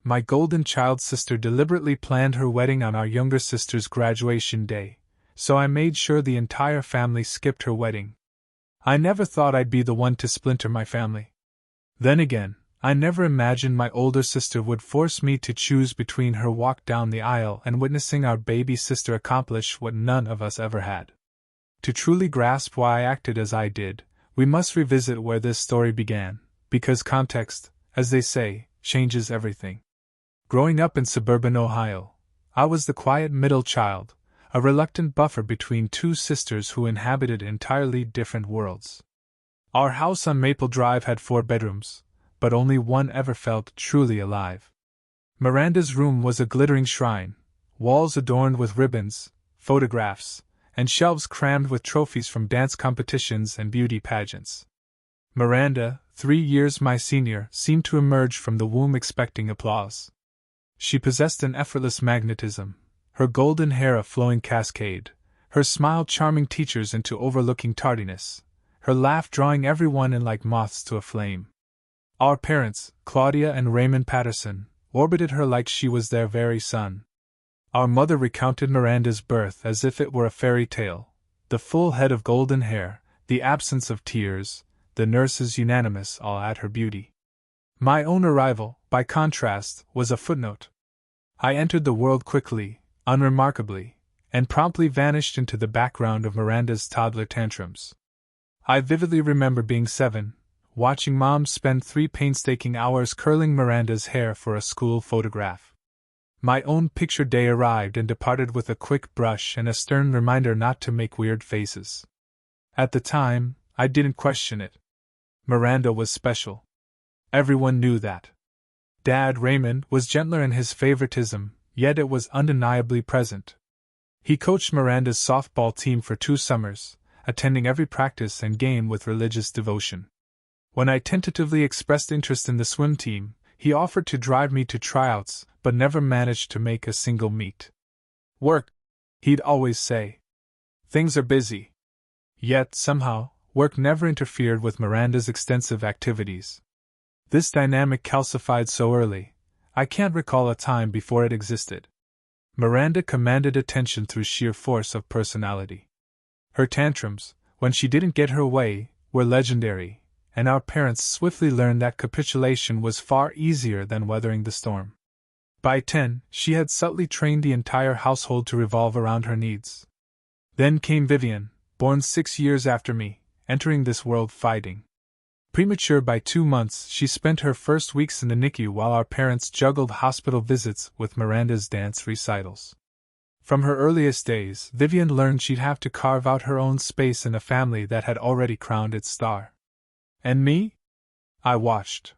My golden child sister deliberately planned her wedding on our younger sister's graduation day, so I made sure the entire family skipped her wedding. I never thought I'd be the one to splinter my family. Then again, I never imagined my older sister would force me to choose between her walk down the aisle and witnessing our baby sister accomplish what none of us ever had. To truly grasp why I acted as I did, we must revisit where this story began, because context, as they say, changes everything. Growing up in suburban Ohio, I was the quiet middle child, a reluctant buffer between two sisters who inhabited entirely different worlds. Our house on Maple Drive had 4 bedrooms, but only one ever felt truly alive. Miranda's room was a glittering shrine, walls adorned with ribbons, photographs, and shelves crammed with trophies from dance competitions and beauty pageants. Miranda, 3 years my senior, seemed to emerge from the womb expecting applause. She possessed an effortless magnetism, her golden hair a flowing cascade, her smile charming teachers into overlooking tardiness, her laugh drawing everyone in like moths to a flame. Our parents, Claudia and Raymond Patterson, orbited her like she was their very son. Our mother recounted Miranda's birth as if it were a fairy tale, the full head of golden hair, the absence of tears, the nurses unanimous all at her beauty. My own arrival, by contrast, was a footnote. I entered the world quickly, unremarkably, and promptly vanished into the background of Miranda's toddler tantrums. I vividly remember being 7, watching Mom spend 3 painstaking hours curling Miranda's hair for a school photograph. My own picture day arrived and departed with a quick brush and a stern reminder not to make weird faces. At the time, I didn't question it. Miranda was special. Everyone knew that. Dad, Raymond, was gentler in his favoritism, yet it was undeniably present. He coached Miranda's softball team for 2 summers, attending every practice and game with religious devotion. When I tentatively expressed interest in the swim team, he offered to drive me to tryouts, but never managed to make a single meet. Work, he'd always say. Things are busy. Yet, somehow, work never interfered with Miranda's extensive activities. This dynamic calcified so early, I can't recall a time before it existed. Miranda commanded attention through sheer force of personality. Her tantrums, when she didn't get her way, were legendary, and our parents swiftly learned that capitulation was far easier than weathering the storm. By 10, she had subtly trained the entire household to revolve around her needs. Then came Vivian, born 6 years after me, entering this world fighting. Premature by 2 months, she spent her first weeks in the NICU while our parents juggled hospital visits with Miranda's dance recitals. From her earliest days, Vivian learned she'd have to carve out her own space in a family that had already crowned its star. And me? I watched.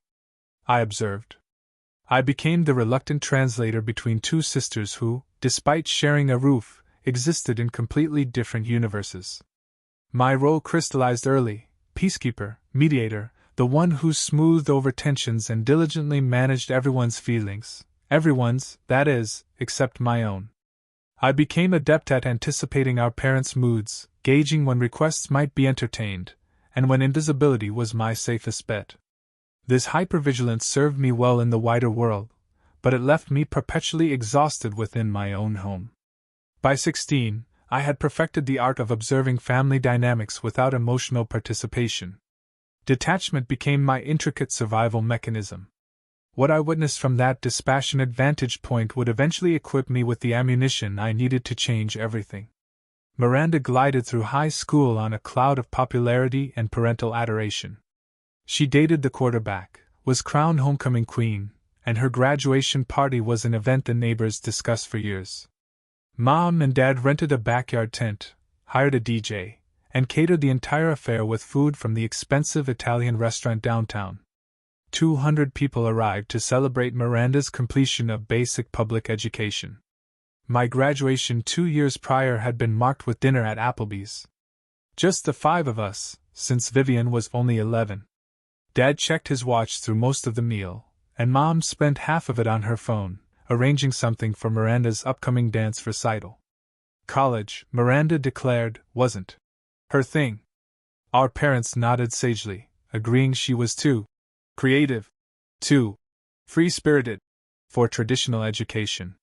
I observed. I became the reluctant translator between 2 sisters who, despite sharing a roof, existed in completely different universes. My role crystallized early: peacekeeper, mediator, the one who smoothed over tensions and diligently managed everyone's feelings, everyone's, that is, except my own. I became adept at anticipating our parents' moods, gauging when requests might be entertained, and when invisibility was my safest bet. This hypervigilance served me well in the wider world, but it left me perpetually exhausted within my own home. By 16, I had perfected the art of observing family dynamics without emotional participation. Detachment became my intricate survival mechanism. What I witnessed from that dispassionate vantage point would eventually equip me with the ammunition I needed to change everything. Miranda glided through high school on a cloud of popularity and parental adoration. She dated the quarterback, was crowned homecoming queen, and her graduation party was an event the neighbors discussed for years. Mom and Dad rented a backyard tent, hired a DJ, and catered the entire affair with food from the expensive Italian restaurant downtown. 200 people arrived to celebrate Miranda's completion of basic public education. My graduation 2 years prior had been marked with dinner at Applebee's. Just the 5 of us, since Vivian was only 11. Dad checked his watch through most of the meal, and Mom spent half of it on her phone, arranging something for Miranda's upcoming dance recital. College, Miranda declared, wasn't her thing. Our parents nodded sagely, agreeing she was too creative, too free-spirited, for traditional education.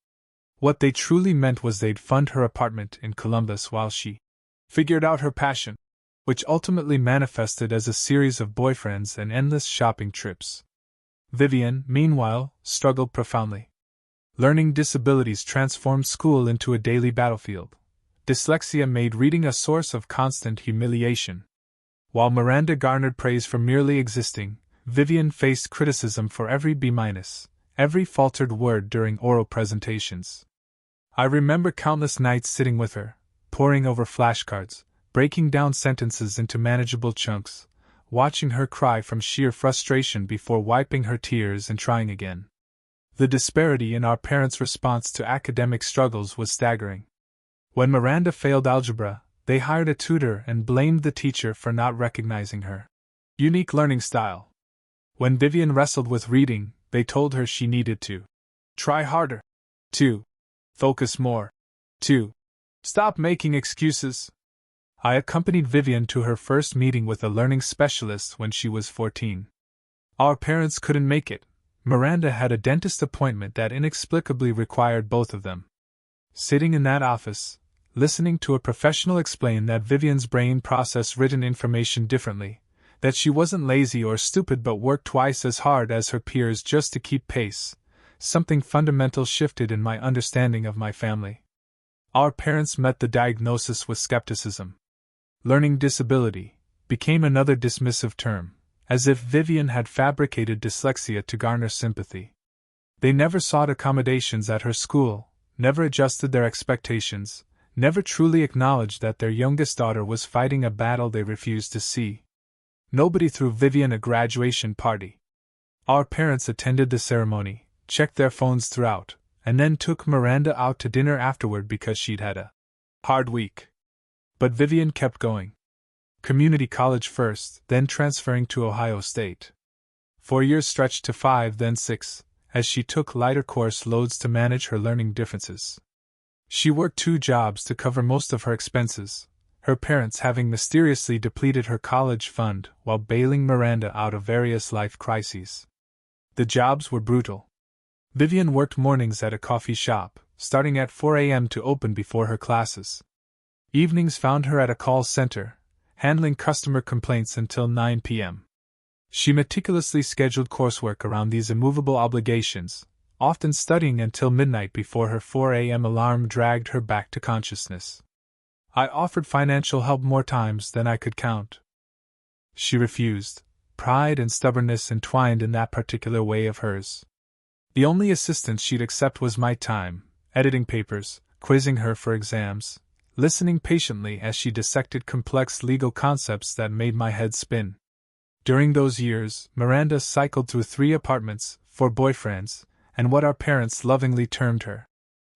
What they truly meant was they'd fund her apartment in Columbus while she figured out her passion, which ultimately manifested as a series of boyfriends and endless shopping trips. Vivian, meanwhile, struggled profoundly. Learning disabilities transformed school into a daily battlefield. Dyslexia made reading a source of constant humiliation. While Miranda garnered praise for merely existing, Vivian faced criticism for every B-, every faltered word during oral presentations. I remember countless nights sitting with her, poring over flashcards, breaking down sentences into manageable chunks, watching her cry from sheer frustration before wiping her tears and trying again. The disparity in our parents' response to academic struggles was staggering. When Miranda failed algebra, they hired a tutor and blamed the teacher for not recognizing her unique learning style. When Vivian wrestled with reading, they told her she needed to try harder, to focus more, to stop making excuses. I accompanied Vivian to her first meeting with a learning specialist when she was 14. Our parents couldn't make it. Miranda had a dentist appointment that inexplicably required both of them. Sitting in that office, listening to a professional explain that Vivian's brain processed written information differently, that she wasn't lazy or stupid but worked twice as hard as her peers just to keep pace, something fundamental shifted in my understanding of my family. Our parents met the diagnosis with skepticism. Learning disability became another dismissive term, as if Vivian had fabricated dyslexia to garner sympathy. They never sought accommodations at her school, never adjusted their expectations, never truly acknowledged that their youngest daughter was fighting a battle they refused to see. Nobody threw Vivian a graduation party. Our parents attended the ceremony, checked their phones throughout, and then took Miranda out to dinner afterward because she'd had a hard week. But Vivian kept going. Community college first, then transferring to Ohio State. 4 years stretched to 5, then 6, as she took lighter course loads to manage her learning differences. She worked 2 jobs to cover most of her expenses, her parents having mysteriously depleted her college fund while bailing Miranda out of various life crises. The jobs were brutal. Vivian worked mornings at a coffee shop, starting at 4 a.m. to open before her classes. Evenings found her at a call center, handling customer complaints until 9 p.m. She meticulously scheduled coursework around these immovable obligations, often studying until midnight before her 4 a.m. alarm dragged her back to consciousness. I offered financial help more times than I could count. She refused, pride and stubbornness entwined in that particular way of hers. The only assistance she'd accept was my time, editing papers, quizzing her for exams, listening patiently as she dissected complex legal concepts that made my head spin. During those years, Miranda cycled through 3 apartments, 4 boyfriends, and what our parents lovingly termed her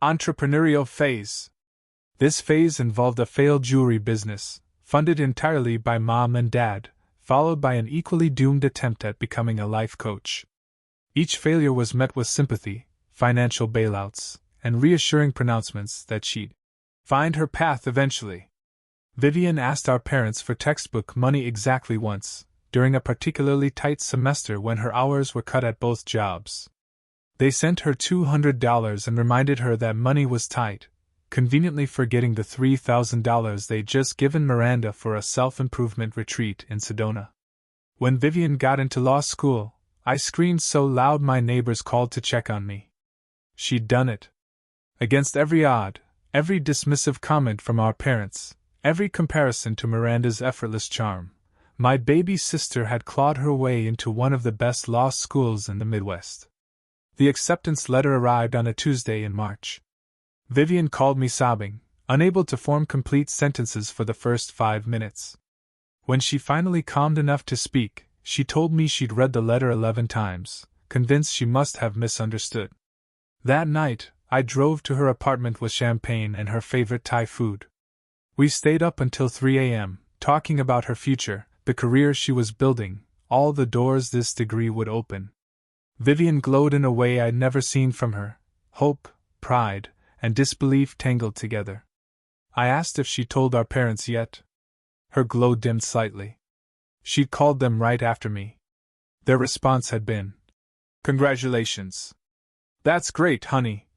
entrepreneurial phase. This phase involved a failed jewelry business, funded entirely by mom and dad, followed by an equally doomed attempt at becoming a life coach. Each failure was met with sympathy, financial bailouts, and reassuring pronouncements that she'd find her path eventually. Vivian asked our parents for textbook money exactly once, during a particularly tight semester when her hours were cut at both jobs. They sent her $200 and reminded her that money was tight, conveniently forgetting the $3,000 they'd just given Miranda for a self-improvement retreat in Sedona. When Vivian got into law school, I screamed so loud my neighbors called to check on me. She'd done it. Against every odd, every dismissive comment from our parents, every comparison to Miranda's effortless charm, my baby sister had clawed her way into one of the best law schools in the Midwest. The acceptance letter arrived on a Tuesday in March. Vivian called me sobbing, unable to form complete sentences for the first 5 minutes. When she finally calmed enough to speak, she told me she'd read the letter 11 times, convinced she must have misunderstood. That night, I drove to her apartment with champagne and her favorite Thai food. We stayed up until 3 a.m., talking about her future, the career she was building, all the doors this degree would open. Vivian glowed in a way I'd never seen from her, hope, pride, and disbelief tangled together. I asked if she told our parents yet. Her glow dimmed slightly. She'd called them right after me. Their response had been, "Congratulations. That's great, honey.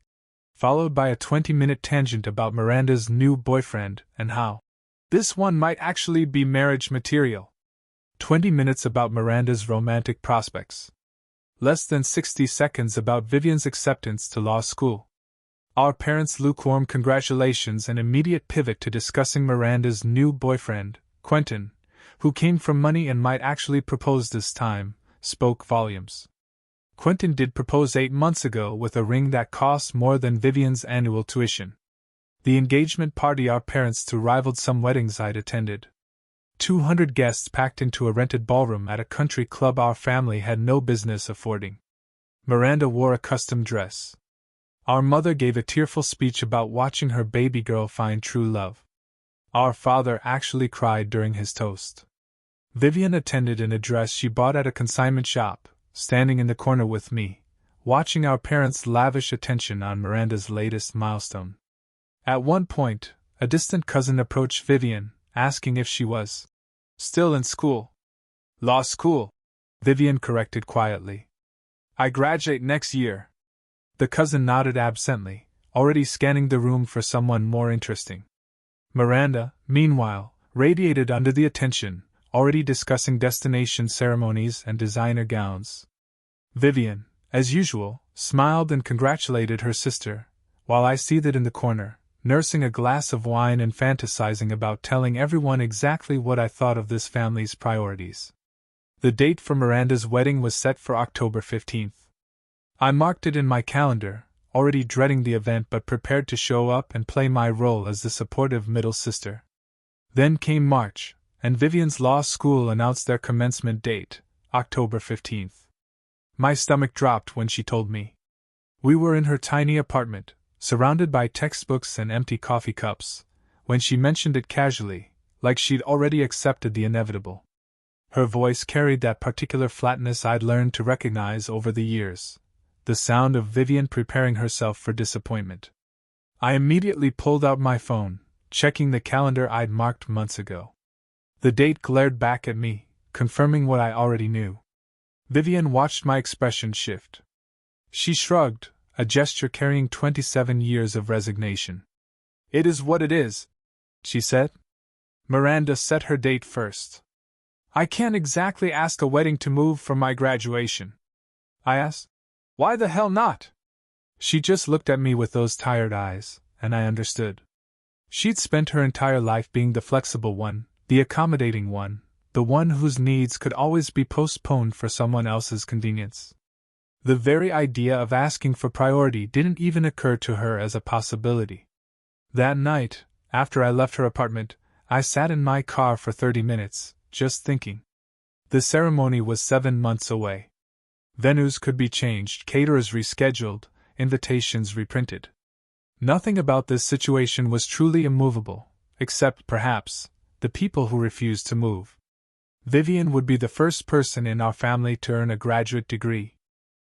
Followed by a 20-minute tangent about Miranda's new boyfriend and how this one might actually be marriage material. 20 minutes about Miranda's romantic prospects. Less than 60 seconds about Vivian's acceptance to law school. Our parents' lukewarm congratulations and immediate pivot to discussing Miranda's new boyfriend, Quentin, who came from money and might actually propose this time, spoke volumes. Quentin did propose 8 months ago with a ring that cost more than Vivian's annual tuition. The engagement party our parents threw rivaled some weddings I'd attended. 200 guests packed into a rented ballroom at a country club our family had no business affording. Miranda wore a custom dress. Our mother gave a tearful speech about watching her baby girl find true love. Our father actually cried during his toast. Vivian attended in a dress she bought at a consignment shop, standing in the corner with me, watching our parents' lavish attention on Miranda's latest milestone. At one point, a distant cousin approached Vivian, asking if she was still in school. Law school, Vivian corrected quietly. I graduate next year. The cousin nodded absently, already scanning the room for someone more interesting. Miranda, meanwhile, radiated under the attention, already discussing destination ceremonies and designer gowns. Vivian, as usual, smiled and congratulated her sister, while I seethed in the corner, nursing a glass of wine and fantasizing about telling everyone exactly what I thought of this family's priorities. The date for Miranda's wedding was set for October 15th. I marked it in my calendar, already dreading the event but prepared to show up and play my role as the supportive middle sister. Then came March, and Vivian's law school announced their commencement date, October 15th. My stomach dropped when she told me. We were in her tiny apartment, surrounded by textbooks and empty coffee cups, when she mentioned it casually, like she'd already accepted the inevitable. Her voice carried that particular flatness I'd learned to recognize over the years, the sound of Vivian preparing herself for disappointment. I immediately pulled out my phone, checking the calendar I'd marked months ago. The date glared back at me, confirming what I already knew. Vivian watched my expression shift. She shrugged, a gesture carrying 27 years of resignation. It is what it is, she said. Miranda set her date first. I can't exactly ask a wedding to move from my graduation. I asked. Why the hell not? She just looked at me with those tired eyes, and I understood. She'd spent her entire life being the flexible one, the accommodating one, the one whose needs could always be postponed for someone else's convenience. The very idea of asking for priority didn't even occur to her as a possibility. That night, after I left her apartment, I sat in my car for 30 minutes, just thinking. The ceremony was 7 months away. Venues could be changed, caterers rescheduled, invitations reprinted. Nothing about this situation was truly immovable, except, perhaps, the people who refused to move. Vivian would be the first person in our family to earn a graduate degree.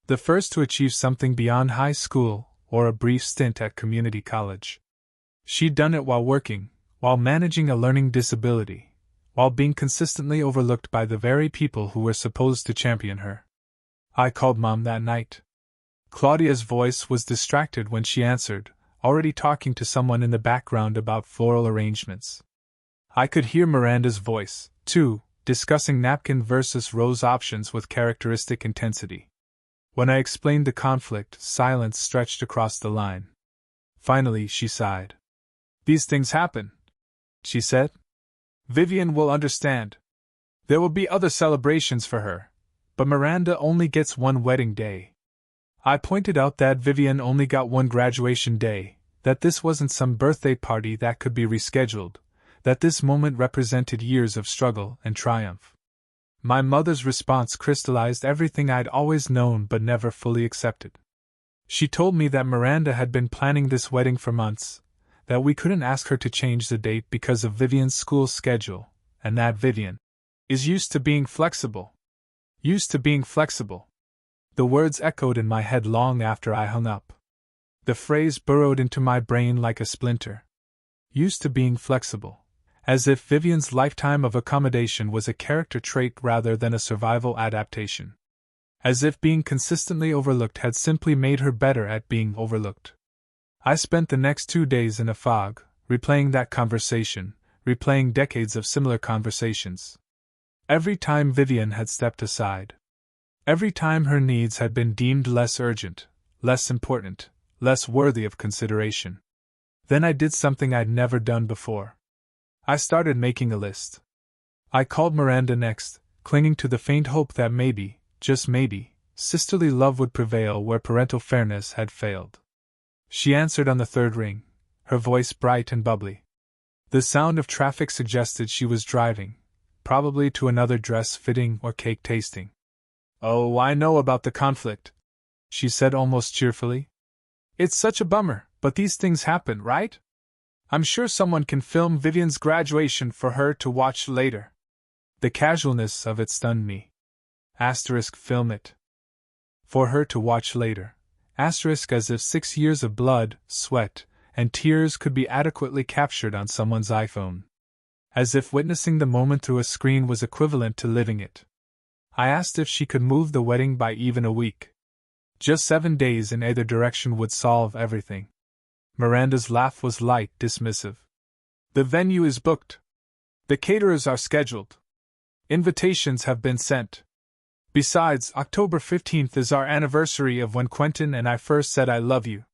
The first to achieve something beyond high school or a brief stint at community college. She'd done it while working, while managing a learning disability, while being consistently overlooked by the very people who were supposed to champion her. I called Mom that night. Claudia's voice was distracted when she answered, already talking to someone in the background about floral arrangements. I could hear Miranda's voice, too, discussing napkin versus rose options with characteristic intensity. When I explained the conflict, silence stretched across the line. Finally, she sighed. These things happen, she said. Vivian will understand. There will be other celebrations for her, but Miranda only gets one wedding day. I pointed out that Vivian only got one graduation day, that this wasn't some birthday party that could be rescheduled, that this moment represented years of struggle and triumph. My mother's response crystallized everything I'd always known but never fully accepted. She told me that Miranda had been planning this wedding for months, that we couldn't ask her to change the date because of Vivian's school schedule, and that Vivian is used to being flexible. Used to being flexible. The words echoed in my head long after I hung up. The phrase burrowed into my brain like a splinter. Used to being flexible. As if Vivian's lifetime of accommodation was a character trait rather than a survival adaptation. as if being consistently overlooked had simply made her better at being overlooked. I spent the next 2 days in a fog, replaying that conversation, replaying decades of similar conversations. Every time Vivian had stepped aside. Every time her needs had been deemed less urgent, less important, less worthy of consideration. Then I did something I'd never done before. I started making a list. I called Miranda next, clinging to the faint hope that maybe, just maybe, sisterly love would prevail where parental fairness had failed. She answered on the third ring, her voice bright and bubbly. The sound of traffic suggested she was driving, probably to another dress fitting or cake tasting. "Oh, I know about the conflict," she said almost cheerfully. "It's such a bummer, but these things happen, right? I'm sure someone can film Vivian's graduation for her to watch later." The casualness of it stunned me. Film it. For her to watch later. As if 6 years of blood, sweat, and tears could be adequately captured on someone's iPhone. As if witnessing the moment through a screen was equivalent to living it. I asked if she could move the wedding by even a week. Just 7 days in either direction would solve everything. Miranda's laugh was light, dismissive. "The venue is booked. The caterers are scheduled. Invitations have been sent. Besides, October 15th is our anniversary of when Quentin and I first said I love you.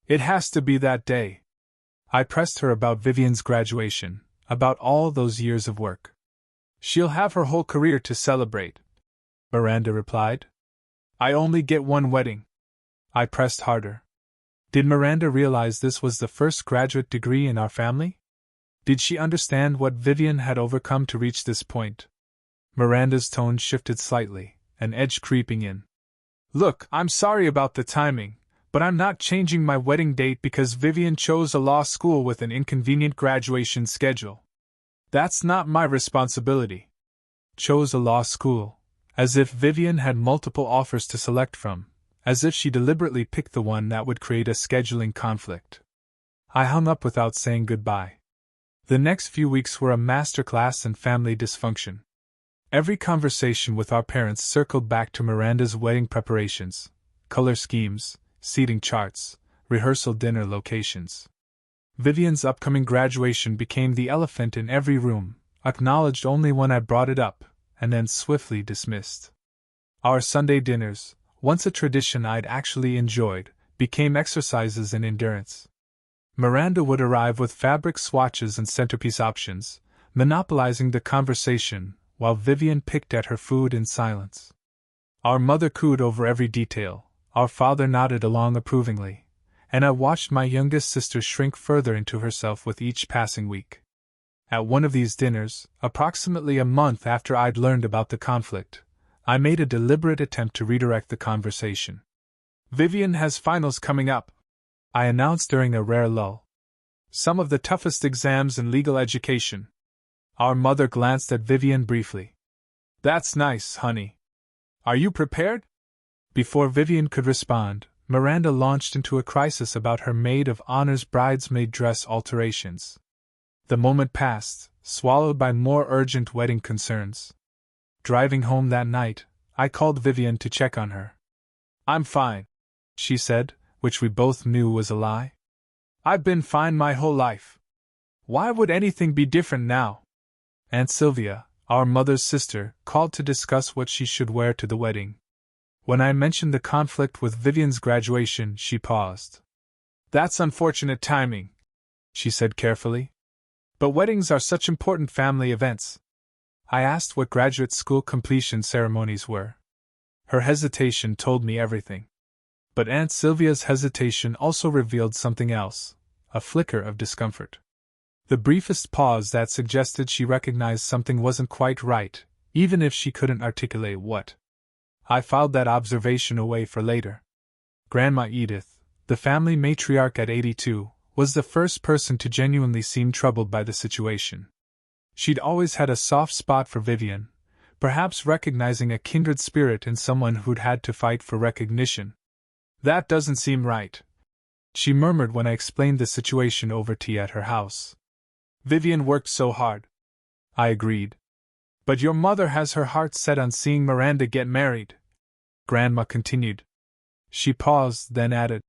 It has to be that day." I pressed her about Vivian's graduation, about all those years of work. "She'll have her whole career to celebrate," Miranda replied. "I only get one wedding." I pressed harder. Did Miranda realize this was the first graduate degree in our family? Did she understand what Vivian had overcome to reach this point? Miranda's tone shifted slightly, an edge creeping in. "Look, I'm sorry about the timing, but I'm not changing my wedding date because Vivian chose a law school with an inconvenient graduation schedule. That's not my responsibility." Chose a law school, as if Vivian had multiple offers to select from, as if she deliberately picked the one that would create a scheduling conflict. I hung up without saying goodbye. The next few weeks were a masterclass in family dysfunction. Every conversation with our parents circled back to Miranda's wedding preparations, color schemes, seating charts, rehearsal dinner locations. Vivian's upcoming graduation became the elephant in every room, acknowledged only when I brought it up, and then swiftly dismissed. Our Sunday dinners, once a tradition I'd actually enjoyed, became exercises in endurance. Miranda would arrive with fabric swatches and centerpiece options, monopolizing the conversation, while Vivian picked at her food in silence. Our mother cooed over every detail, our father nodded along approvingly, and I watched my youngest sister shrink further into herself with each passing week. At one of these dinners, approximately a month after I'd learned about the conflict, I made a deliberate attempt to redirect the conversation. "Vivian has finals coming up," I announced during a rare lull. "Some of the toughest exams in legal education." Our mother glanced at Vivian briefly. "That's nice, honey. Are you prepared?" Before Vivian could respond, Miranda launched into a crisis about her maid of honor's bridesmaid dress alterations. The moment passed, swallowed by more urgent wedding concerns. Driving home that night, I called Vivian to check on her. "I'm fine," she said, which we both knew was a lie. "I've been fine my whole life. Why would anything be different now?" Aunt Sylvia, our mother's sister, called to discuss what she should wear to the wedding. When I mentioned the conflict with Vivian's graduation, she paused. "That's unfortunate timing," she said carefully. "But weddings are such important family events." I asked what graduate school completion ceremonies were. Her hesitation told me everything. But Aunt Sylvia's hesitation also revealed something else, a flicker of discomfort. The briefest pause that suggested she recognized something wasn't quite right, even if she couldn't articulate what. I filed that observation away for later. Grandma Edith, the family matriarch at 82, was the first person to genuinely seem troubled by the situation. She'd always had a soft spot for Vivian, perhaps recognizing a kindred spirit in someone who'd had to fight for recognition. "That doesn't seem right," she murmured when I explained the situation over tea at her house. "Vivian worked so hard." I agreed. "But your mother has her heart set on seeing Miranda get married." Grandma continued. She paused, then added,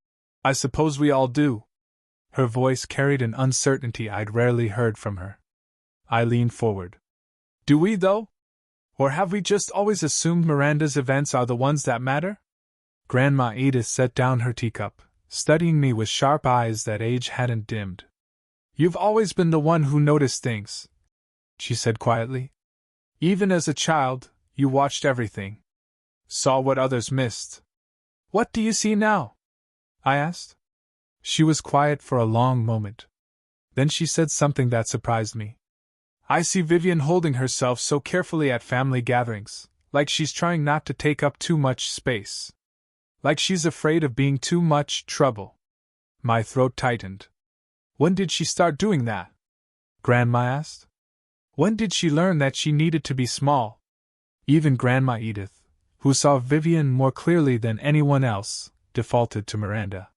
I suppose we all do. Her voice carried an uncertainty I'd rarely heard from her. I leaned forward. Do we, though? Or have we just always assumed Miranda's events are the ones that matter? Grandma Edith set down her teacup, studying me with sharp eyes that age hadn't dimmed. You've always been the one who noticed things, she said quietly. Even as a child, you watched everything. Saw what others missed. What do you see now? I asked. She was quiet for a long moment. Then she said something that surprised me. I see Vivian holding herself so carefully at family gatherings, like she's trying not to take up too much space. Like she's afraid of being too much trouble. My throat tightened. When did she start doing that? Grandma asked. When did she learn that she needed to be small? Even Grandma Edith, who saw Vivian more clearly than anyone else, defaulted to Miranda.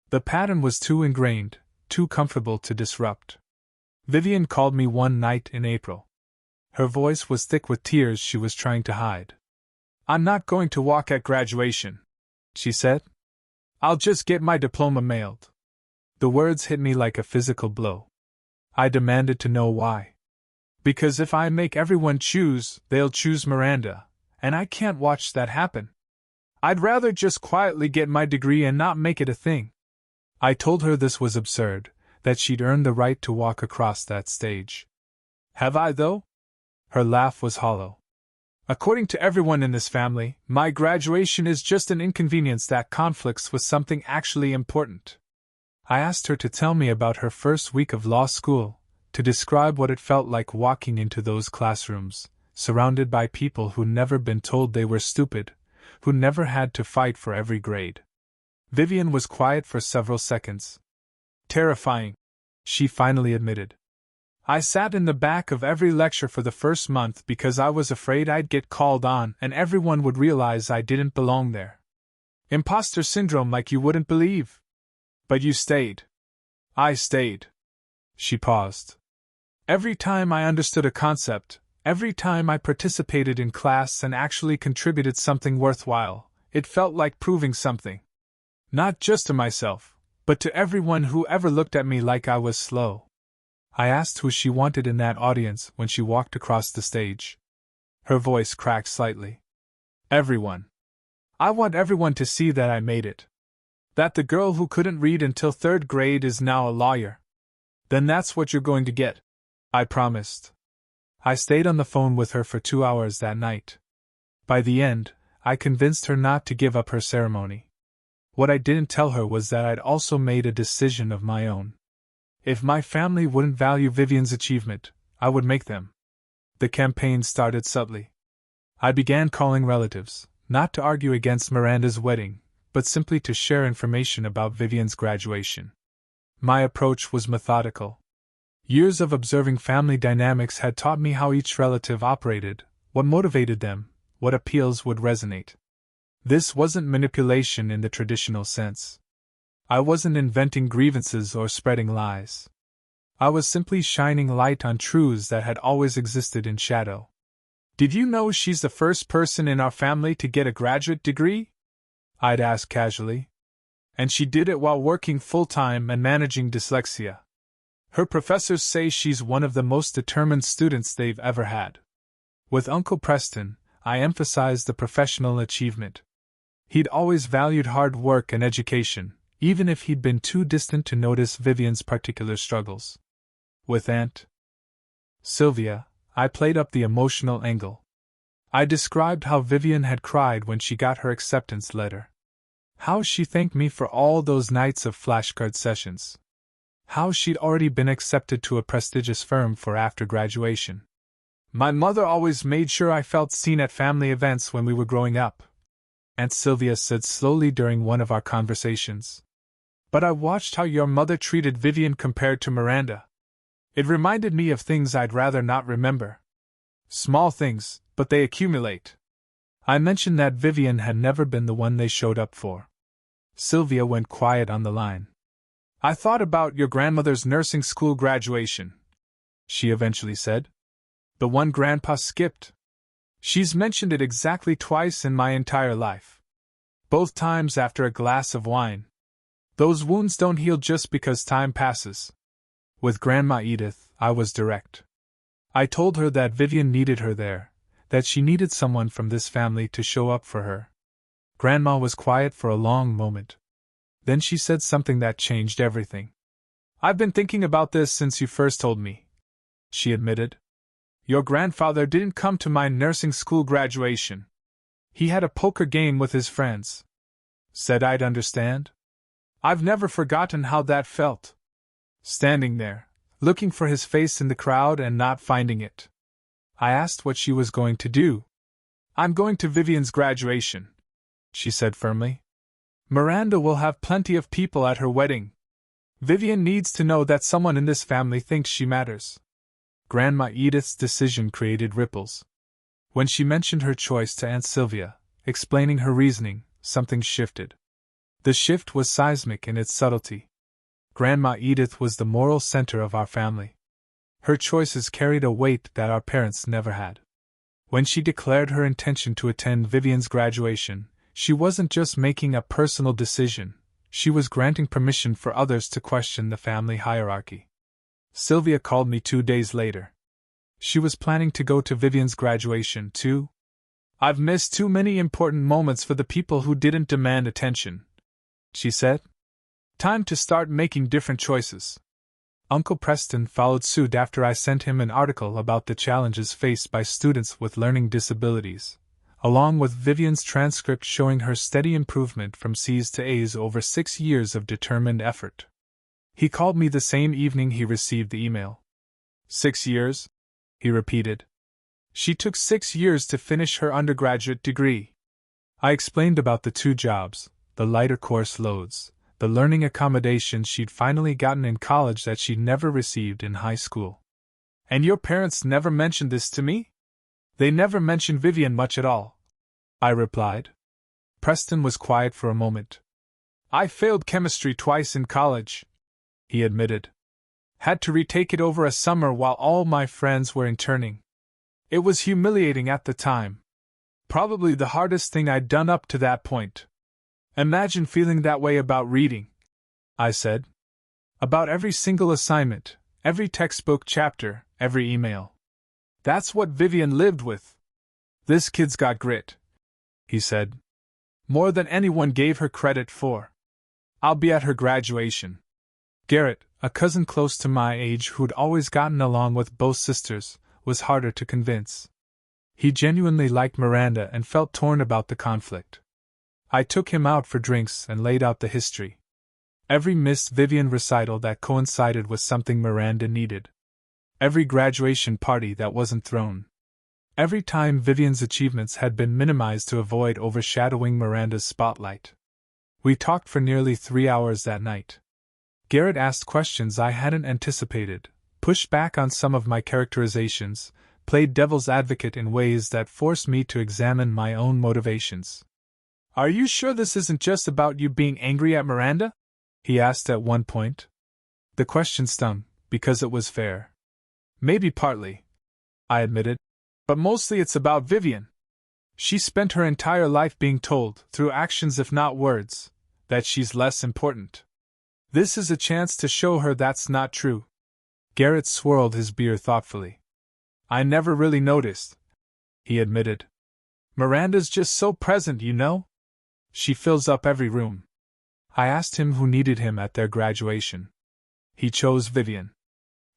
The pattern was too ingrained, too comfortable to disrupt. Vivian called me one night in April. Her voice was thick with tears she was trying to hide. I'm not going to walk at graduation, she said. I'll just get my diploma mailed. The words hit me like a physical blow. I demanded to know why. Because if I make everyone choose, they'll choose Miranda, and I can't watch that happen. I'd rather just quietly get my degree and not make it a thing. I told her this was absurd, that she'd earned the right to walk across that stage. Have I, though? Her laugh was hollow. According to everyone in this family, my graduation is just an inconvenience that conflicts with something actually important. I asked her to tell me about her first week of law school, to describe what it felt like walking into those classrooms, surrounded by people who'd never been told they were stupid, who never had to fight for every grade. Vivian was quiet for several seconds. Terrifying, she finally admitted. I sat in the back of every lecture for the first month because I was afraid I'd get called on and everyone would realize I didn't belong there. Imposter syndrome like you wouldn't believe. But you stayed. I stayed. She paused. Every time I understood a concept, every time I participated in class and actually contributed something worthwhile, it felt like proving something. Not just to myself, but to everyone who ever looked at me like I was slow. I asked who she wanted in that audience when she walked across the stage. Her voice cracked slightly. Everyone. I want everyone to see that I made it. That the girl who couldn't read until 3rd grade is now a lawyer. Then that's what you're going to get, I promised. I stayed on the phone with her for 2 hours that night. By the end, I convinced her not to give up her ceremony. What I didn't tell her was that I'd also made a decision of my own. If my family wouldn't value Vivian's achievement, I would make them. The campaign started subtly. I began calling relatives, not to argue against Miranda's wedding, but simply to share information about Vivian's graduation. My approach was methodical. Years of observing family dynamics had taught me how each relative operated, what motivated them, what appeals would resonate. This wasn't manipulation in the traditional sense. I wasn't inventing grievances or spreading lies. I was simply shining light on truths that had always existed in shadow. Did you know she's the first person in our family to get a graduate degree? I'd ask casually. And she did it while working full-time and managing dyslexia. Her professors say she's one of the most determined students they've ever had. With Uncle Preston, I emphasized the professional achievement. He'd always valued hard work and education, even if he'd been too distant to notice Vivian's particular struggles. With Aunt Sylvia, I played up the emotional angle. I described how Vivian had cried when she got her acceptance letter. How she thanked me for all those nights of flashcard sessions. How she'd already been accepted to a prestigious firm for after graduation. My mother always made sure I felt seen at family events when we were growing up, Aunt Sylvia said slowly during one of our conversations. But I watched how your mother treated Vivian compared to Miranda. It reminded me of things I'd rather not remember. Small things, but they accumulate. I mentioned that Vivian had never been the one they showed up for. Sylvia went quiet on the line. I thought about your grandmother's nursing school graduation, she eventually said. The one Grandpa skipped. She's mentioned it exactly twice in my entire life. Both times after a glass of wine. Those wounds don't heal just because time passes. With Grandma Edith, I was direct. I told her that Vivian needed her there, that she needed someone from this family to show up for her. Grandma was quiet for a long moment. Then she said something that changed everything. "I've been thinking about this since you first told me," she admitted. "Your grandfather didn't come to my nursing school graduation. He had a poker game with his friends. Said I'd understand. I've never forgotten how that felt. Standing there, looking for his face in the crowd and not finding it. I asked what she was going to do. I'm going to Vivian's graduation," she said firmly. "Miranda will have plenty of people at her wedding. Vivian needs to know that someone in this family thinks she matters." Grandma Edith's decision created ripples. When she mentioned her choice to Aunt Sylvia, explaining her reasoning, something shifted. The shift was seismic in its subtlety. Grandma Edith was the moral center of our family. Her choices carried a weight that our parents never had. When she declared her intention to attend Vivian's graduation, she wasn't just making a personal decision, she was granting permission for others to question the family hierarchy. Sylvia called me 2 days later. She was planning to go to Vivian's graduation, too. "I've missed too many important moments for the people who didn't demand attention," she said. "Time to start making different choices." Uncle Preston followed suit after I sent him an article about the challenges faced by students with learning disabilities, along with Vivian's transcript showing her steady improvement from C's to A's over 6 years of determined effort. He called me the same evening he received the email. 6 years? He repeated. She took 6 years to finish her undergraduate degree. I explained about the 2 jobs, the lighter course loads, the learning accommodations she'd finally gotten in college that she'd never received in high school. "And your parents never mentioned this to me?" "They never mentioned Vivian much at all," I replied. Preston was quiet for a moment. "I failed chemistry twice in college," he admitted. "Had to retake it over a summer while all my friends were interning. It was humiliating at the time. Probably the hardest thing I'd done up to that point." "Imagine feeling that way about reading," I said. "About every single assignment, every textbook chapter, every email. That's what Vivian lived with. This kid's got grit," he said. "More than anyone gave her credit for. I'll be at her graduation." Garrett, a cousin close to my age who'd always gotten along with both sisters, was harder to convince. He genuinely liked Miranda and felt torn about the conflict. I took him out for drinks and laid out the history. Every Miss Vivian recital that coincided with something Miranda needed. Every graduation party that wasn't thrown. Every time Vivian's achievements had been minimized to avoid overshadowing Miranda's spotlight. We talked for nearly 3 hours that night. Garrett asked questions I hadn't anticipated, pushed back on some of my characterizations, played devil's advocate in ways that forced me to examine my own motivations. "Are you sure this isn't just about you being angry at Miranda?" he asked at one point. The question stung, because it was fair. "Maybe partly," I admitted, "but mostly it's about Vivian. She spent her entire life being told, through actions if not words, that she's less important. This is a chance to show her that's not true." Garrett swirled his beer thoughtfully. "I never really noticed," he admitted. "Miranda's just so present, you know? She fills up every room." I asked him who needed him at their graduation. He chose Vivian.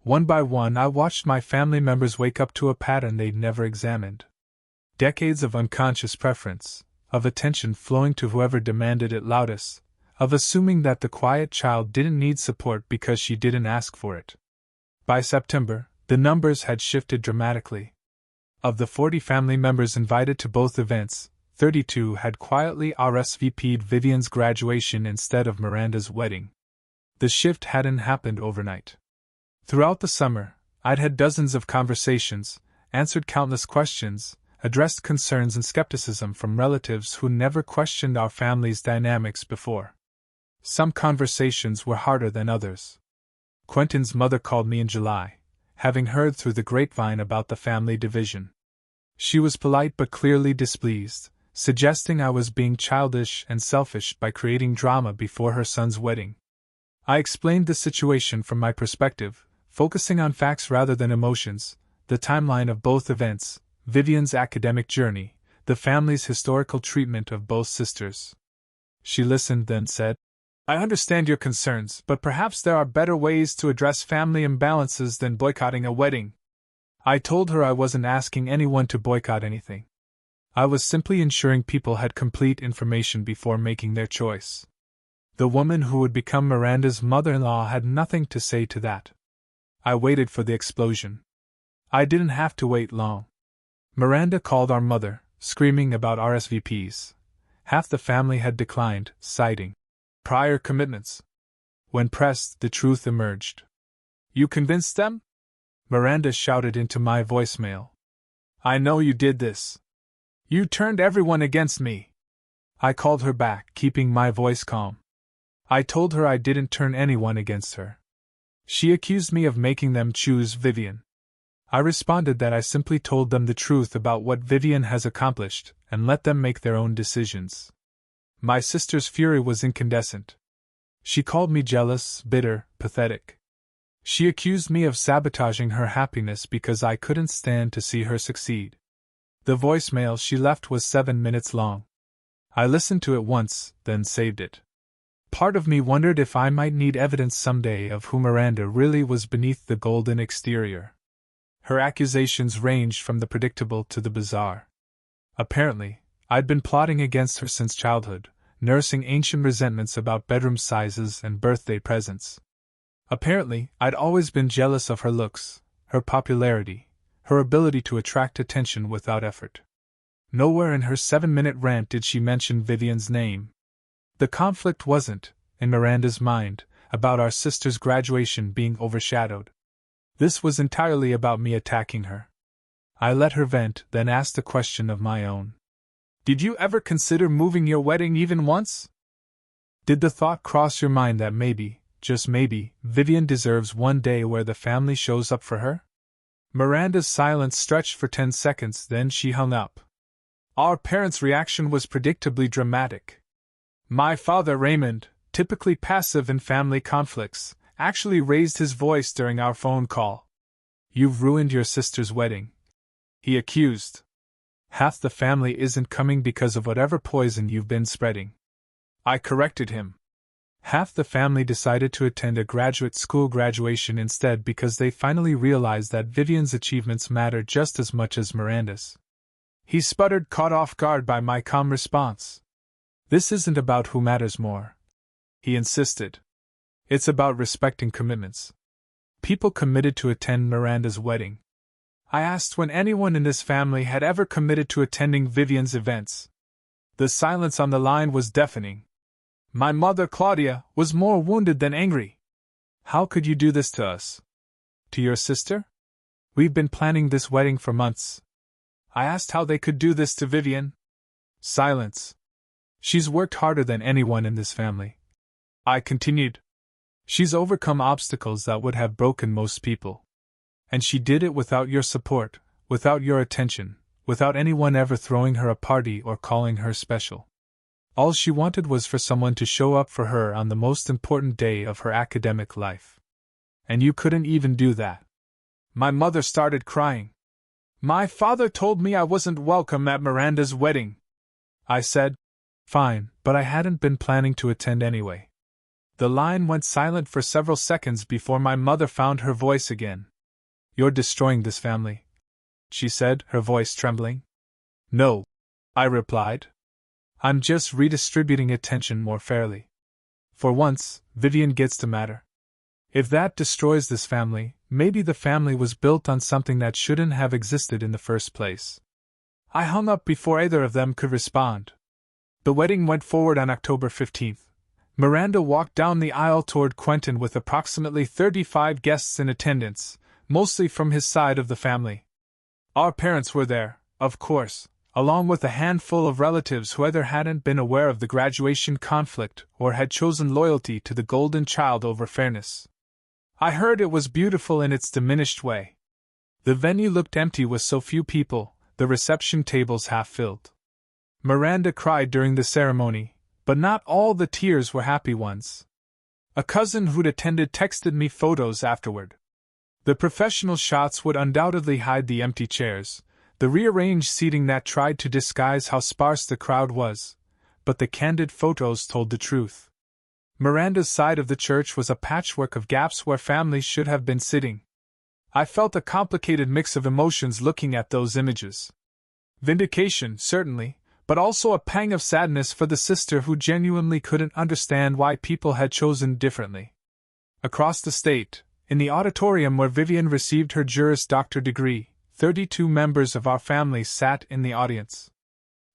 One by one, I watched my family members wake up to a pattern they'd never examined. Decades of unconscious preference, of attention flowing to whoever demanded it loudest, of assuming that the quiet child didn't need support because she didn't ask for it. By September, the numbers had shifted dramatically. Of the 40 family members invited to both events, 32 had quietly RSVP'd Vivian's graduation instead of Miranda's wedding. The shift hadn't happened overnight. Throughout the summer, I'd had dozens of conversations, answered countless questions, addressed concerns and skepticism from relatives who never questioned our family's dynamics before. Some conversations were harder than others. Quentin's mother called me in July, having heard through the grapevine about the family division. She was polite but clearly displeased, suggesting I was being childish and selfish by creating drama before her son's wedding. I explained the situation from my perspective, focusing on facts rather than emotions, the timeline of both events, Vivian's academic journey, the family's historical treatment of both sisters. She listened, then said, "I understand your concerns, but perhaps there are better ways to address family imbalances than boycotting a wedding." I told her I wasn't asking anyone to boycott anything. I was simply ensuring people had complete information before making their choice. The woman who would become Miranda's mother-in-law had nothing to say to that. I waited for the explosion. I didn't have to wait long. Miranda called our mother, screaming about RSVPs. Half the family had declined, citing prior commitments. When pressed, the truth emerged. "You convinced them?" Miranda shouted into my voicemail. "I know you did this. You turned everyone against me." I called her back, keeping my voice calm. I told her I didn't turn anyone against her. She accused me of making them choose Vivian. I responded that I simply told them the truth about what Vivian has accomplished, and let them make their own decisions. My sister's fury was incandescent. She called me jealous, bitter, pathetic. She accused me of sabotaging her happiness because I couldn't stand to see her succeed. The voicemail she left was 7 minutes long. I listened to it once, then saved it. Part of me wondered if I might need evidence someday of who Miranda really was beneath the golden exterior. Her accusations ranged from the predictable to the bizarre. Apparently, I'd been plotting against her since childhood, nursing ancient resentments about bedroom sizes and birthday presents. Apparently, I'd always been jealous of her looks, her popularity, her ability to attract attention without effort. Nowhere in her 7-minute rant did she mention Vivian's name. The conflict wasn't, in Miranda's mind, about our sister's graduation being overshadowed. This was entirely about me attacking her. I let her vent, then asked a question of my own. "Did you ever consider moving your wedding even once? Did the thought cross your mind that maybe, just maybe, Vivian deserves one day where the family shows up for her?" Miranda's silence stretched for 10 seconds, then she hung up. Our parents' reaction was predictably dramatic. My father, Raymond, typically passive in family conflicts, actually raised his voice during our phone call. "You've ruined your sister's wedding," he accused. "Half the family isn't coming because of whatever poison you've been spreading." I corrected him. Half the family decided to attend a graduate school graduation instead because they finally realized that Vivian's achievements matter just as much as Miranda's. He sputtered, caught off guard by my calm response. "This isn't about who matters more," he insisted. "It's about respecting commitments. People committed to attend Miranda's wedding. I asked when anyone in this family had ever committed to attending Vivian's events. The silence on the line was deafening. My mother, Claudia, was more wounded than angry. "How could you do this to us? To your sister? We've been planning this wedding for months." I asked how they could do this to Vivian. Silence. "She's worked harder than anyone in this family," I continued. "She's overcome obstacles that would have broken most people. And she did it without your support, without your attention, without anyone ever throwing her a party or calling her special. All she wanted was for someone to show up for her on the most important day of her academic life. And you couldn't even do that." My mother started crying. "My father told me I wasn't welcome at Miranda's wedding." I said, "Fine, but I hadn't been planning to attend anyway." The line went silent for several seconds before my mother found her voice again. "You're destroying this family," she said, her voice trembling. "No," I replied. "I'm just redistributing attention more fairly. For once, Vivian gets to matter. If that destroys this family, maybe the family was built on something that shouldn't have existed in the first place." I hung up before either of them could respond. The wedding went forward on October 15th. Miranda walked down the aisle toward Quentin with approximately 35 guests in attendance, mostly from his side of the family. Our parents were there, of course, along with a handful of relatives who either hadn't been aware of the graduation conflict or had chosen loyalty to the golden child over fairness. I heard it was beautiful in its diminished way. The venue looked empty with so few people, the reception tables half filled. Miranda cried during the ceremony, but not all the tears were happy ones. A cousin who'd attended texted me photos afterward. The professional shots would undoubtedly hide the empty chairs, the rearranged seating that tried to disguise how sparse the crowd was, but the candid photos told the truth. Miranda's side of the church was a patchwork of gaps where families should have been sitting. I felt a complicated mix of emotions looking at those images. Vindication, certainly, but also a pang of sadness for the sister who genuinely couldn't understand why people had chosen differently. Across the state, in the auditorium where Vivian received her Juris Doctor degree, 32 members of our family sat in the audience.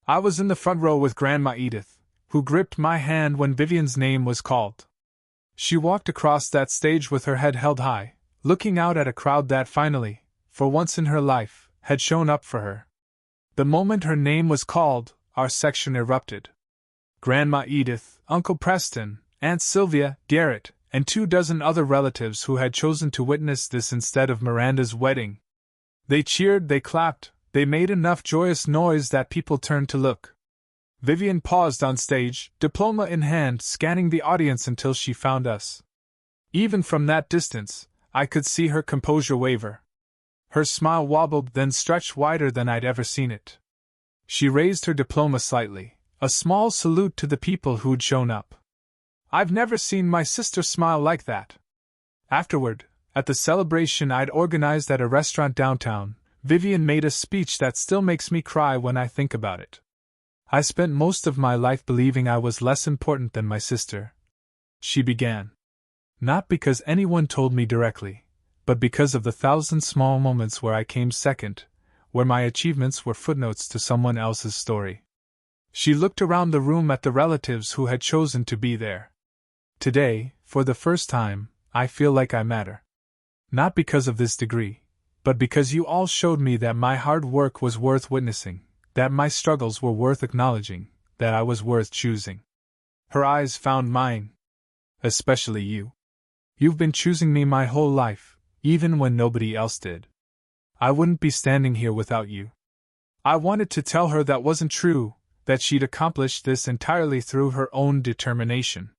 I was in the front row with Grandma Edith, who gripped my hand when Vivian's name was called. She walked across that stage with her head held high, looking out at a crowd that finally, for once in her life, had shown up for her. The moment her name was called, our section erupted. Grandma Edith, Uncle Preston, Aunt Sylvia, Garrett, and 24 other relatives who had chosen to witness this instead of Miranda's wedding. They cheered, they clapped, they made enough joyous noise that people turned to look. Vivian paused on stage, diploma in hand, scanning the audience until she found us. Even from that distance, I could see her composure waver. Her smile wobbled, then stretched wider than I'd ever seen it. She raised her diploma slightly, a small salute to the people who'd shown up. I've never seen my sister smile like that. Afterward, at the celebration I'd organized at a restaurant downtown, Vivian made a speech that still makes me cry when I think about it. I spent most of my life believing I was less important than my sister, she began. Not because anyone told me directly, but because of the thousand small moments where I came second, where my achievements were footnotes to someone else's story. She looked around the room at the relatives who had chosen to be there. Today, for the first time, I feel like I matter. Not because of this degree, but because you all showed me that my hard work was worth witnessing, that my struggles were worth acknowledging, that I was worth choosing. Her eyes found mine. Especially you. You've been choosing me my whole life, even when nobody else did. I wouldn't be standing here without you. I wanted to tell her that wasn't true, that she'd accomplished this entirely through her own determination.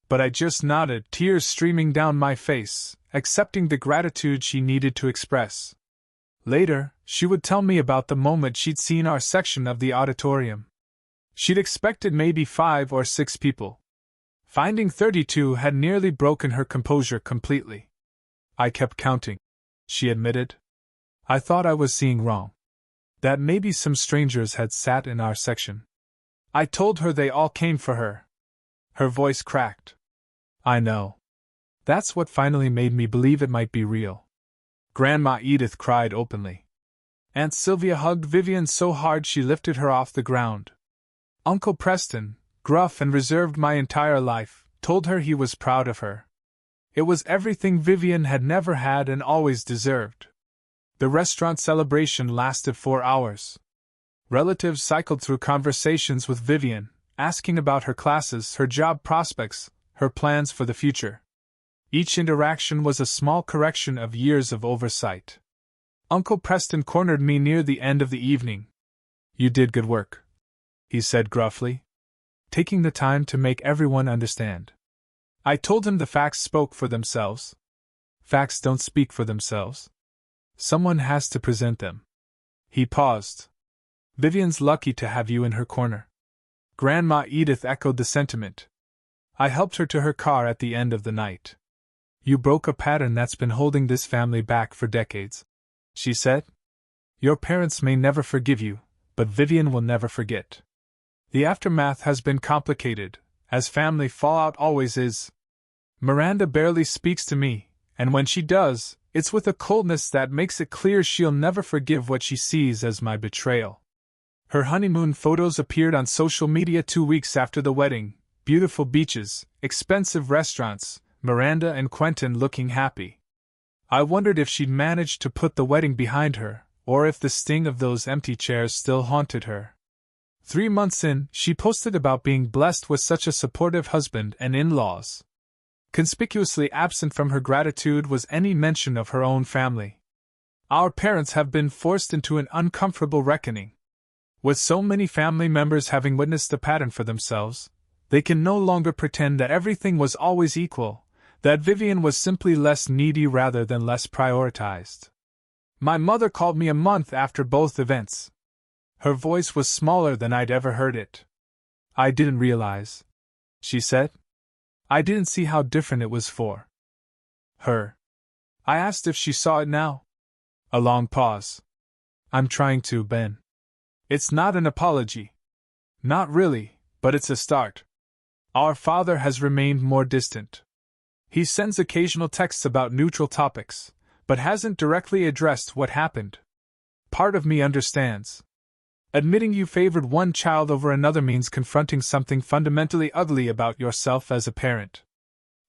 But I just nodded, tears streaming down my face, accepting the gratitude she needed to express. Later, she would tell me about the moment she'd seen our section of the auditorium. She'd expected maybe 5 or 6 people. Finding 32 had nearly broken her composure completely. I kept counting, she admitted. I thought I was seeing wrong. That maybe some strangers had sat in our section. I told her they all came for her. Her voice cracked. I know. That's what finally made me believe it might be real. Grandma Edith cried openly. Aunt Sylvia hugged Vivian so hard she lifted her off the ground. Uncle Preston, gruff and reserved my entire life, told her he was proud of her. It was everything Vivian had never had and always deserved. The restaurant celebration lasted 4 hours. Relatives cycled through conversations with Vivian, asking about her classes, her job prospects, her plans for the future. Each interaction was a small correction of years of oversight. Uncle Preston cornered me near the end of the evening. You did good work, he said gruffly, taking the time to make everyone understand. I told him the facts spoke for themselves. Facts don't speak for themselves. Someone has to present them. He paused. Vivian's lucky to have you in her corner. Grandma Edith echoed the sentiment. I helped her to her car at the end of the night. You broke a pattern that's been holding this family back for decades, she said. Your parents may never forgive you, but Vivian will never forget. The aftermath has been complicated, as family fallout always is. Miranda barely speaks to me, and when she does, it's with a coldness that makes it clear she'll never forgive what she sees as my betrayal. Her honeymoon photos appeared on social media 2 weeks after the wedding. Beautiful beaches, expensive restaurants, Miranda and Quentin looking happy. I wondered if she'd managed to put the wedding behind her, or if the sting of those empty chairs still haunted her. 3 months in, she posted about being blessed with such a supportive husband and in-laws. Conspicuously absent from her gratitude was any mention of her own family. Our parents have been forced into an uncomfortable reckoning. With so many family members having witnessed the pattern for themselves, they can no longer pretend that everything was always equal, that Vivian was simply less needy rather than less prioritized. My mother called me a month after both events. Her voice was smaller than I'd ever heard it. I didn't realize, she said. I didn't see how different it was for her. I asked if she saw it now. A long pause. I'm trying to, Ben. It's not an apology. Not really, but it's a start. Our father has remained more distant. He sends occasional texts about neutral topics, but hasn't directly addressed what happened. Part of me understands. Admitting you favored one child over another means confronting something fundamentally ugly about yourself as a parent.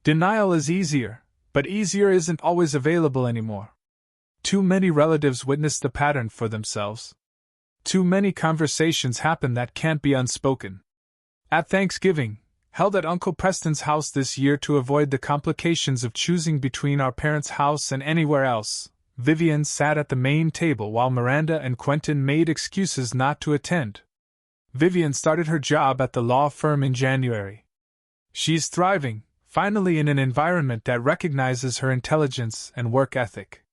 Denial is easier, but easier isn't always available anymore. Too many relatives witness the pattern for themselves. Too many conversations happen that can't be unspoken. At Thanksgiving, held at Uncle Preston's house this year to avoid the complications of choosing between our parents' house and anywhere else, Vivian sat at the main table while Miranda and Quentin made excuses not to attend. Vivian started her job at the law firm in January. She's thriving, finally, in an environment that recognizes her intelligence and work ethic.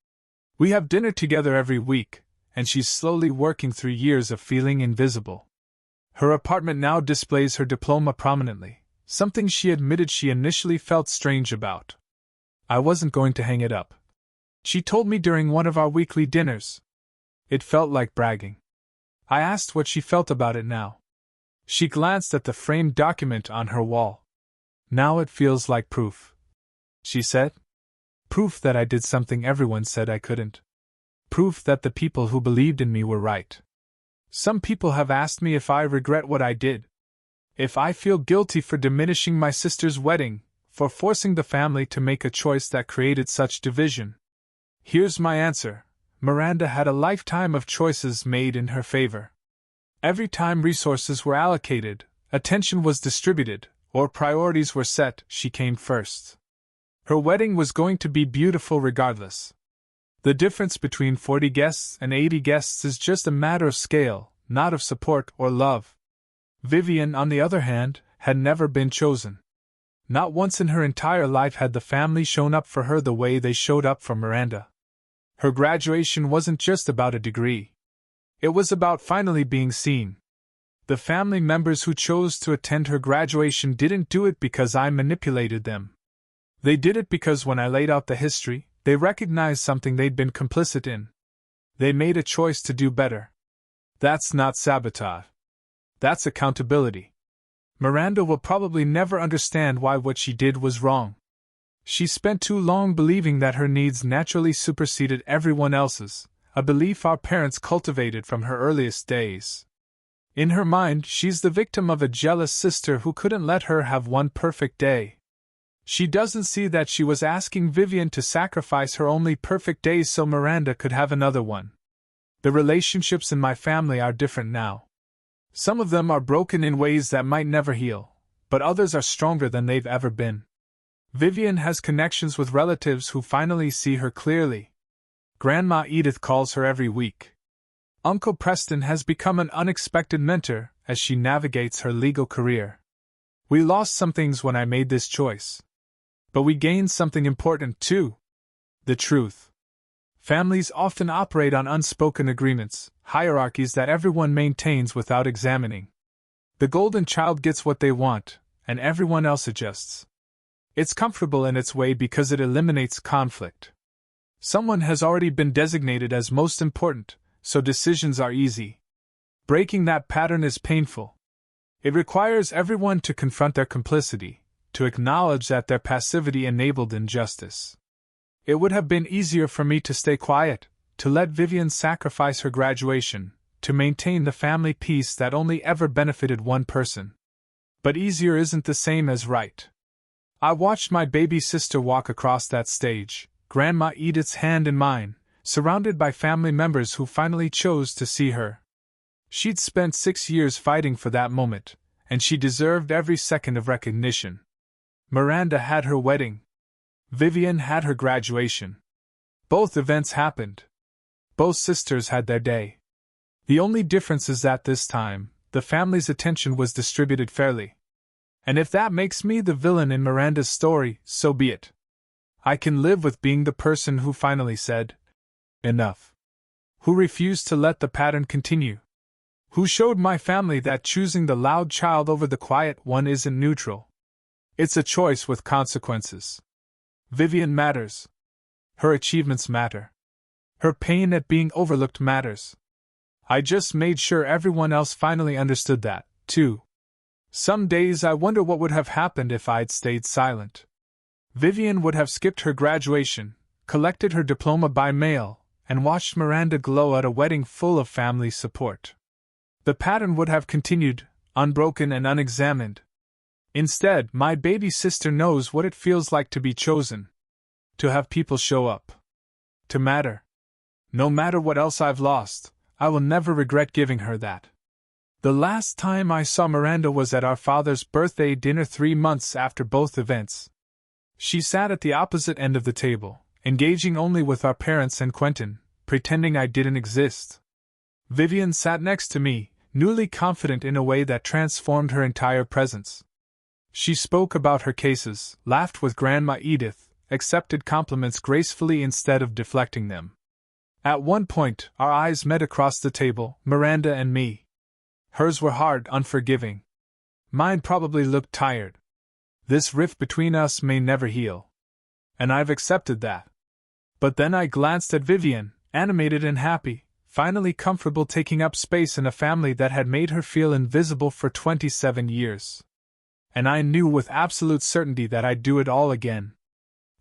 We have dinner together every week, and she's slowly working through years of feeling invisible. Her apartment now displays her diploma prominently, something she admitted she initially felt strange about. I wasn't going to hang it up, she told me during one of our weekly dinners. It felt like bragging. I asked what she felt about it now. She glanced at the framed document on her wall. Now it feels like proof, she said. Proof that I did something everyone said I couldn't. Proof that the people who believed in me were right. Some people have asked me if I regret what I did. If I feel guilty for diminishing my sister's wedding, for forcing the family to make a choice that created such division. Here's my answer. Miranda had a lifetime of choices made in her favor. Every time resources were allocated, attention was distributed, or priorities were set, she came first. Her wedding was going to be beautiful regardless. The difference between 40 guests and 80 guests is just a matter of scale, not of support or love. Vivian, on the other hand, had never been chosen. Not once in her entire life had the family shown up for her the way they showed up for Miranda. Her graduation wasn't just about a degree. It was about finally being seen. The family members who chose to attend her graduation didn't do it because I manipulated them. They did it because when I laid out the history, they recognized something they'd been complicit in. They made a choice to do better. That's not sabotage. That's accountability. Miranda will probably never understand why what she did was wrong. She spent too long believing that her needs naturally superseded everyone else's, a belief our parents cultivated from her earliest days. In her mind, she's the victim of a jealous sister who couldn't let her have one perfect day. She doesn't see that she was asking Vivian to sacrifice her only perfect day so Miranda could have another one. The relationships in my family are different now. Some of them are broken in ways that might never heal, but others are stronger than they've ever been. Vivian has connections with relatives who finally see her clearly. Grandma Edith calls her every week. Uncle Preston has become an unexpected mentor as she navigates her legal career. We lost some things when I made this choice. But we gained something important too. The truth. Families often operate on unspoken agreements, hierarchies that everyone maintains without examining. The golden child gets what they want, and everyone else adjusts. It's comfortable in its way because it eliminates conflict. Someone has already been designated as most important, so decisions are easy. Breaking that pattern is painful. It requires everyone to confront their complicity, to acknowledge that their passivity enabled injustice. It would have been easier for me to stay quiet, to let Vivian sacrifice her graduation, to maintain the family peace that only ever benefited one person. But easier isn't the same as right. I watched my baby sister walk across that stage, Grandma Edith's hand in mine, surrounded by family members who finally chose to see her. She'd spent 6 years fighting for that moment, and she deserved every second of recognition. Miranda had her wedding. Vivian had her graduation. Both events happened. Both sisters had their day. The only difference is that this time, the family's attention was distributed fairly. And if that makes me the villain in Miranda's story, so be it. I can live with being the person who finally said, enough. Who refused to let the pattern continue. Who showed my family that choosing the loud child over the quiet one isn't neutral. It's a choice with consequences. Vivian matters. Her achievements matter. Her pain at being overlooked matters. I just made sure everyone else finally understood that, too. Some days I wonder what would have happened if I'd stayed silent. Vivian would have skipped her graduation, collected her diploma by mail, and watched Miranda glow at a wedding full of family support. The pattern would have continued, unbroken and unexamined. Instead, my baby sister knows what it feels like to be chosen. To have people show up. To matter. No matter what else I've lost, I will never regret giving her that. The last time I saw Miranda was at our father's birthday dinner 3 months after both events. She sat at the opposite end of the table, engaging only with our parents and Quentin, pretending I didn't exist. Vivian sat next to me, newly confident in a way that transformed her entire presence. She spoke about her cases, laughed with Grandma Edith, accepted compliments gracefully instead of deflecting them. At one point, our eyes met across the table, Miranda and me. Hers were hard, unforgiving. Mine probably looked tired. This rift between us may never heal. And I've accepted that. But then I glanced at Vivian, animated and happy, finally comfortable taking up space in a family that had made her feel invisible for 27 years. And I knew with absolute certainty that I'd do it all again.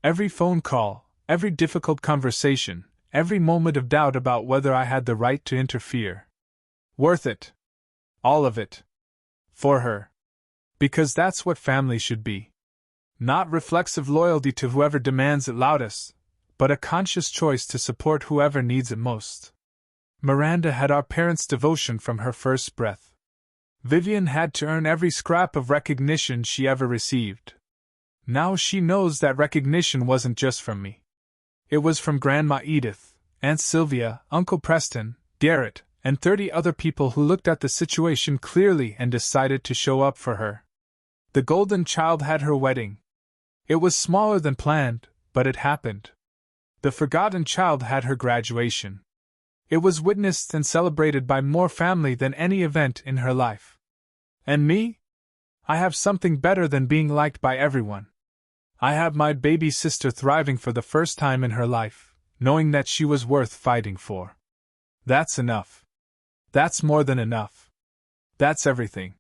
Every phone call, every difficult conversation, every moment of doubt about whether I had the right to interfere. Worth it. All of it. For her. Because that's what family should be. Not reflexive loyalty to whoever demands it loudest, but a conscious choice to support whoever needs it most. Miranda had our parents' devotion from her first breath. Vivian had to earn every scrap of recognition she ever received. Now she knows that recognition wasn't just from me. It was from Grandma Edith, Aunt Sylvia, Uncle Preston, Garrett, and 30 other people who looked at the situation clearly and decided to show up for her. The golden child had her wedding. It was smaller than planned, but it happened. The forgotten child had her graduation. It was witnessed and celebrated by more family than any event in her life. And me? I have something better than being liked by everyone. I have my baby sister thriving for the first time in her life, knowing that she was worth fighting for. That's enough. That's more than enough. That's everything.